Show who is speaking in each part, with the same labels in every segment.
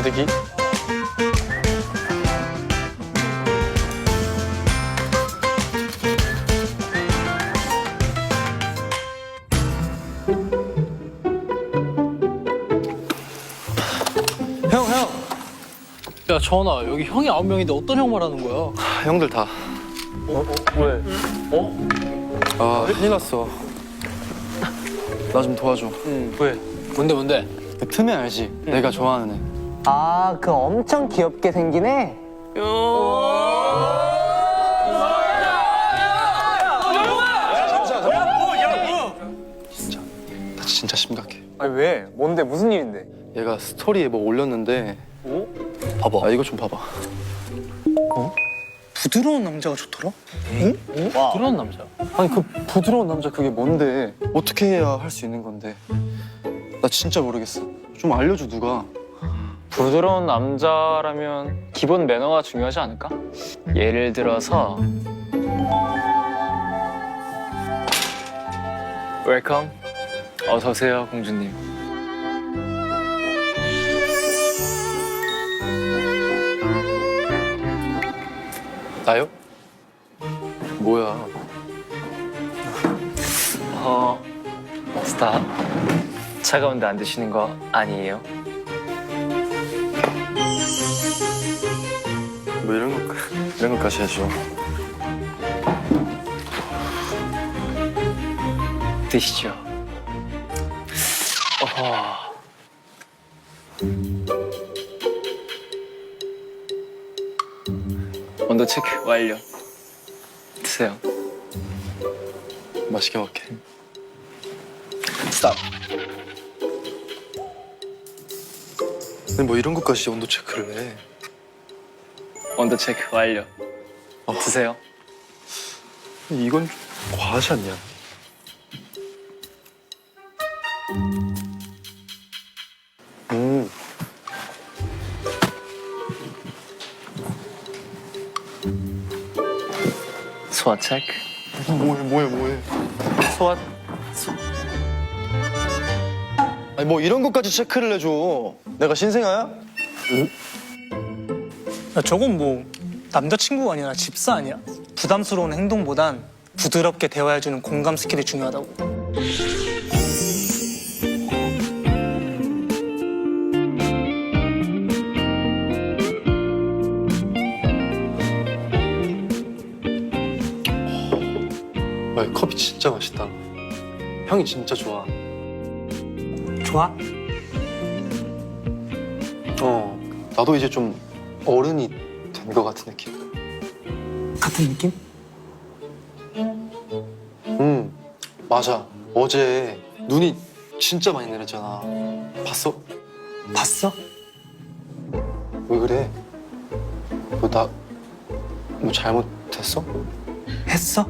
Speaker 1: 부대기. 형.
Speaker 2: 야 전아 여기 형이 9명인데 어떤 형 말하는 거야?
Speaker 1: 형들 다.
Speaker 2: 왜?
Speaker 1: 아, 큰일 났어. 나 좀 도와줘.
Speaker 2: 왜? 뭔데?
Speaker 1: 그 틈에 알지? 내가 좋아하는 애.
Speaker 3: 아, 그 엄청 귀엽게 생긴 애?
Speaker 1: 나 진짜 심각해.
Speaker 3: 아니, 왜? 뭔데? 무슨 일인데?
Speaker 1: 얘가 스토리에 뭐 올렸는데. 봐봐. 아, 이거 좀 봐봐.
Speaker 3: 부드러운 남자가 좋더라?
Speaker 2: 부드러운 남자.
Speaker 1: 아니, 그 부드러운 남자 그게 뭔데? 어떻게 해야 할 수 있는 건데? 나 진짜 모르겠어. 좀 알려줘, 누가.
Speaker 4: 부드러운 남자라면 기본 매너가 중요하지 않을까? 예를 들어서 웰컴 어서 오세요 공주님.
Speaker 1: 나요? 뭐야?
Speaker 4: 스탑. 차가운데 안 드시는 거 아니에요?
Speaker 1: 뭐 이런 것까지 해줘.
Speaker 4: 드시죠. 온도 체크 완료. 드세요.
Speaker 1: 맛있게 먹게.
Speaker 4: 스탑.
Speaker 1: 근데 뭐 이런 것까지 온도 체크를 해.
Speaker 4: 온도 체크 완료. 드세요.
Speaker 1: 이건 좀 과하지 않냐?
Speaker 4: 소화 체크.
Speaker 1: 뭐해.
Speaker 4: 소화.
Speaker 1: 아니 뭐 이런 것까지 체크를 해줘. 내가 신생아야?
Speaker 5: 야, 저건 뭐 남자친구가 아니라 집사 아니야? 부담스러운 행동보단 부드럽게 대화해주는 공감 스킬이 중요하다고.
Speaker 1: 와, 컵이 진짜 맛있다. 향이 진짜 좋아.
Speaker 5: 좋아?
Speaker 1: 나도 이제 좀 어른이 된 것 같은 느낌.
Speaker 5: 같은 느낌?
Speaker 1: 맞아. 어제 눈이 진짜 많이 내렸잖아. 봤어?
Speaker 5: 봤어?
Speaker 1: 왜 그래? 너 뭐 잘못했어?
Speaker 5: 했어?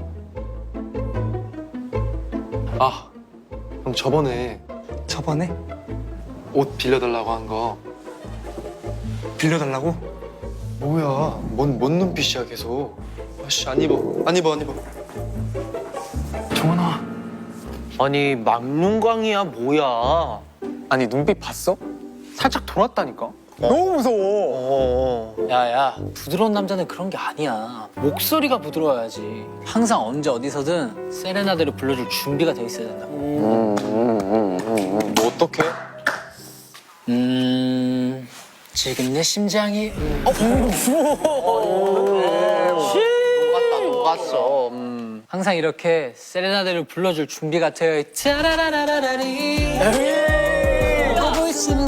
Speaker 1: 아, 형 저번에
Speaker 5: 저번에?
Speaker 1: 옷 빌려달라고 한 거
Speaker 5: 빌려달라고?
Speaker 1: 뭐야? 뭔 눈빛이야 계속. 아씨, 안 입어.
Speaker 3: 정원아. 아니, 막눈광이야, 뭐야. 아니, 눈빛 봤어? 살짝 돌았다니까? 너무 무서워.
Speaker 2: 야야 부드러운 남자는 그런 게 아니야. 목소리가 부드러워야지. 항상 언제 어디서든 세레나데를 불러줄 준비가 돼 있어야 된다고.
Speaker 1: 뭐 어떡해?
Speaker 2: 지금 내 심장이
Speaker 3: 녹았어.
Speaker 2: 항상 이렇게 세레나데를 불러줄 준비가 되어 있지. 라라라라라리 하고 있으면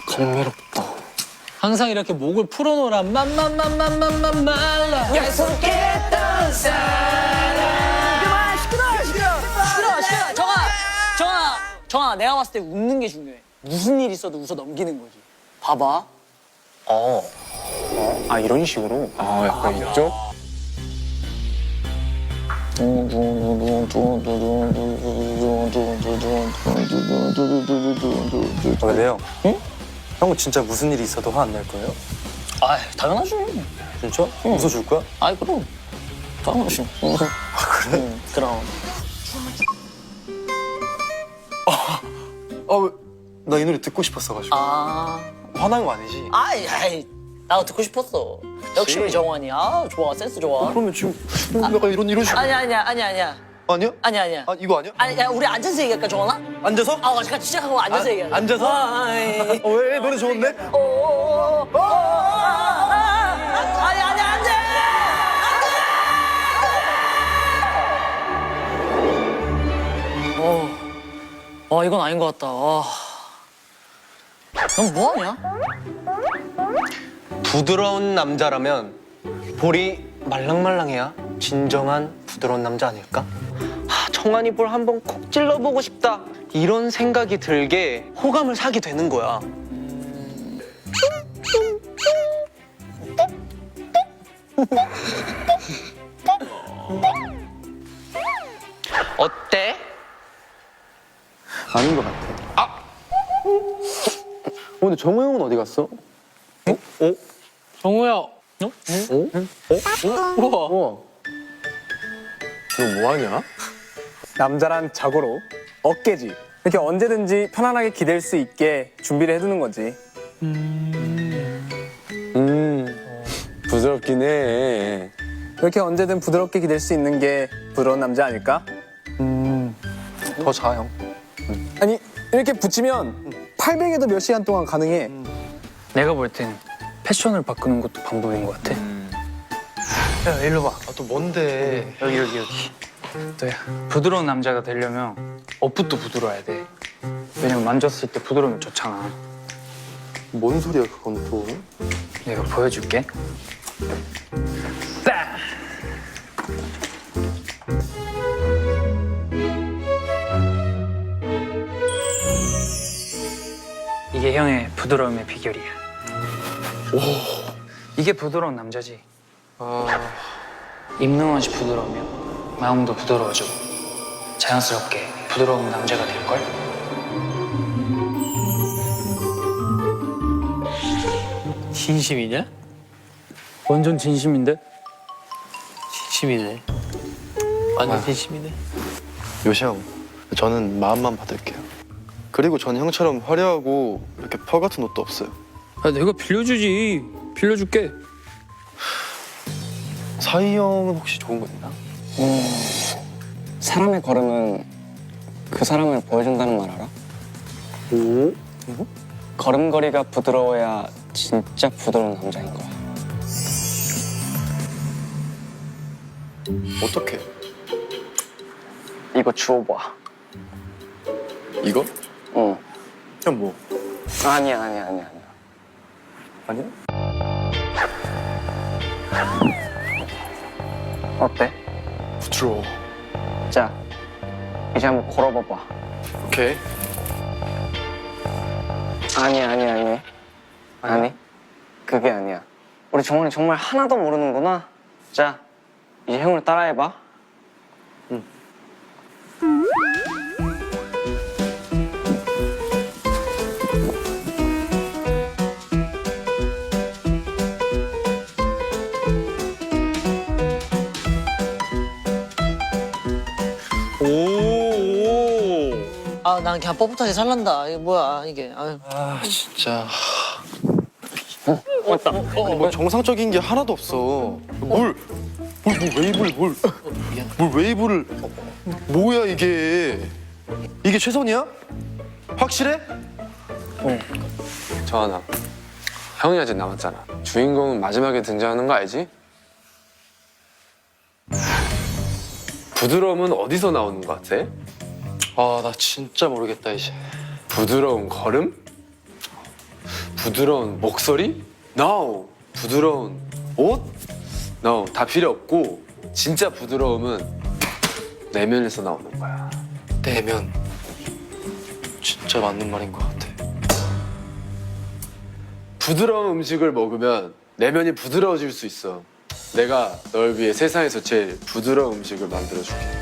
Speaker 1: 감미롭다.
Speaker 2: 항상 이렇게 목을 풀어놓으라. 말라 약속했던 사랑.
Speaker 6: 시끄러. 정아, 내가 봤을 때 웃는 게 중요해. 무슨 일 있어도 웃어 넘기는 거지. 봐봐.
Speaker 3: 아, 이런 식으로? 아, 약간 이쪽?
Speaker 1: 근데요? 형은 진짜 무슨 일이 있어도 화 안 낼 거예요?
Speaker 6: 아, 당연하지.
Speaker 1: 진짜? 웃어줄 거야?
Speaker 6: 아이, 그럼. 당연하지.
Speaker 1: 그래?
Speaker 6: 그럼.
Speaker 1: 아, 나 이 노래 듣고 싶었어가지고.
Speaker 6: 아,
Speaker 1: 화난 거 아니지?
Speaker 6: 아이, 나도 듣고 싶었어. 역시 우리 정원이. 아, 좋아, 센스 좋아.
Speaker 1: 그러면 지금 약간 이런 식으로.
Speaker 6: 아니야.
Speaker 1: 아니야?
Speaker 6: 아니야.
Speaker 1: 아 이거 아니야?
Speaker 6: 아니, 야, 우리 앉아서 얘기할까, 정원아?
Speaker 1: 앉아서?
Speaker 6: 아, 잠깐 시작하고 앉아서 얘기할까?
Speaker 1: 앉아서? 왜 노래 좋은데?
Speaker 6: 아니, 안 돼! 이건 아닌 것 같다. 넌 뭐하냐?
Speaker 3: 부드러운 남자라면 볼이 말랑말랑해야 진정한 부드러운 남자 아닐까? 정한이 볼 한번 콕 찔러보고 싶다 이런 생각이 들게 호감을 사게 되는 거야. 어때?
Speaker 1: 아닌 것 같아. 근데 정우 형은 어디 갔어?
Speaker 2: 정우야.
Speaker 1: 우와.
Speaker 3: 너 뭐하냐?
Speaker 7: 남자란 자고로 어깨지. 이렇게 언제든지 편안하게 기댈 수 있게 준비를 해두는 거지.
Speaker 3: 부드럽긴 해.
Speaker 7: 이렇게 언제든 부드럽게 기댈 수 있는 게 부드러운 남자 아닐까?
Speaker 1: 더 자, 형.
Speaker 7: 아니 이렇게 붙이면 800에도 몇 시간 동안 가능해.
Speaker 2: 내가 볼 땐 패션을 바꾸는 것도 방법인 것 같아. 야, 일로 봐.
Speaker 1: 아, 또 뭔데?
Speaker 2: 여기. 너야. 부드러운 남자가 되려면 옷부터 부드러워야 돼. 왜냐면 만졌을 때 부드러우면 좋잖아.
Speaker 1: 뭔 소리야, 그건 또.
Speaker 2: 내가 보여줄게. 딱! 이게 형의 부드러움의 비결이야. 이게 부드러운 남자지. 입는 것이 부드러우면 마음도 부드러워지고 자연스럽게 부드러운 남자가 될걸?
Speaker 4: 진심이냐?
Speaker 2: 완전 진심인데?
Speaker 4: 진심이네. 완전 진심이네.
Speaker 1: 요시형, 저는 마음만 받을게요. 그리고 전 형처럼 화려하고 이렇게 펄 같은 옷도 없어요.
Speaker 2: 아, 내가 빌려주지. 빌려줄게.
Speaker 1: 사이 형은 혹시 좋은 거 있나?
Speaker 8: 사람의 걸음은 그 사람을 보여준다는 말 알아?
Speaker 1: 오?
Speaker 8: 걸음걸이가 부드러워야 진짜 부드러운 남자인 거야.
Speaker 1: 어떻게?
Speaker 8: 이거 주워봐.
Speaker 1: 이거?
Speaker 8: 응.
Speaker 1: 형 뭐?
Speaker 8: 아니야.
Speaker 1: 아니야?
Speaker 8: 어때?
Speaker 1: 부드러워.
Speaker 8: 자, 이제 한번 걸어봐봐.
Speaker 1: 오케이.
Speaker 8: 아니, 그게 아니야. 우리 정원이 정말 하나도 모르는구나. 자, 이제 형을 따라해봐.
Speaker 6: 아, 난 그냥 뻣뻣하게 살란다. 이게 뭐야, 이게. 아유.
Speaker 1: 아, 진짜. 아니, 뭐 정상적인 게 하나도 없어. 뭘 웨이브를. 뭐야, 이게. 이게 최선이야? 확실해?
Speaker 3: 정한아, 형이 아직 남았잖아. 주인공은 마지막에 등장하는 거 알지? 부드러움은 어디서 나오는 거 같아?
Speaker 1: 아, 나 진짜 모르겠다, 이제.
Speaker 3: 부드러운 걸음? 부드러운 목소리? No! 부드러운 옷? No, 다 필요 없고 진짜 부드러움은 내면에서 나오는 거야.
Speaker 1: 내면. 진짜 맞는 말인 것 같아.
Speaker 3: 부드러운 음식을 먹으면 내면이 부드러워질 수 있어. 내가 널 위해 세상에서 제일 부드러운 음식을 만들어줄게.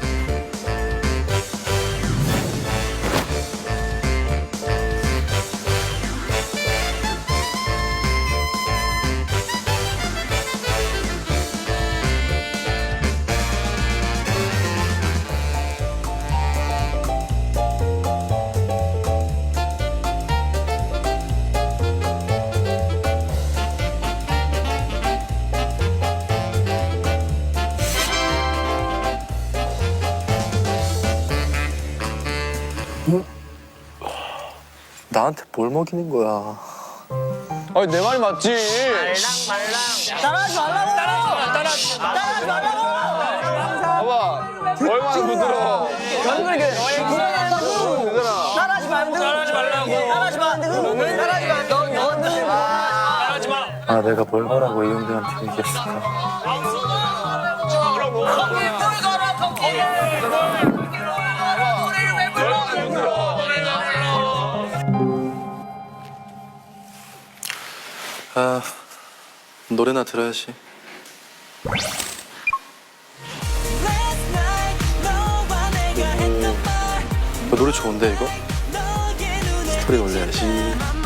Speaker 4: 나한테 뭘 먹이는 거야?
Speaker 9: 아니 내 말이 맞지.
Speaker 6: 따라하지 말라고. 따라하지 말라고.
Speaker 9: 봐봐. 얼마나 부드러워.
Speaker 6: 연글 그래. 따라하지 말고. 따라하지 말라고. 따라하지 마. 따라하지 마. 너. 따라하지 마.
Speaker 4: 아, 내가 뭘 하라고 이용대한테 얘기했을까?
Speaker 1: 아, 노래나 들어야지. 노래 좋은데 이거? 스토리 올려야지.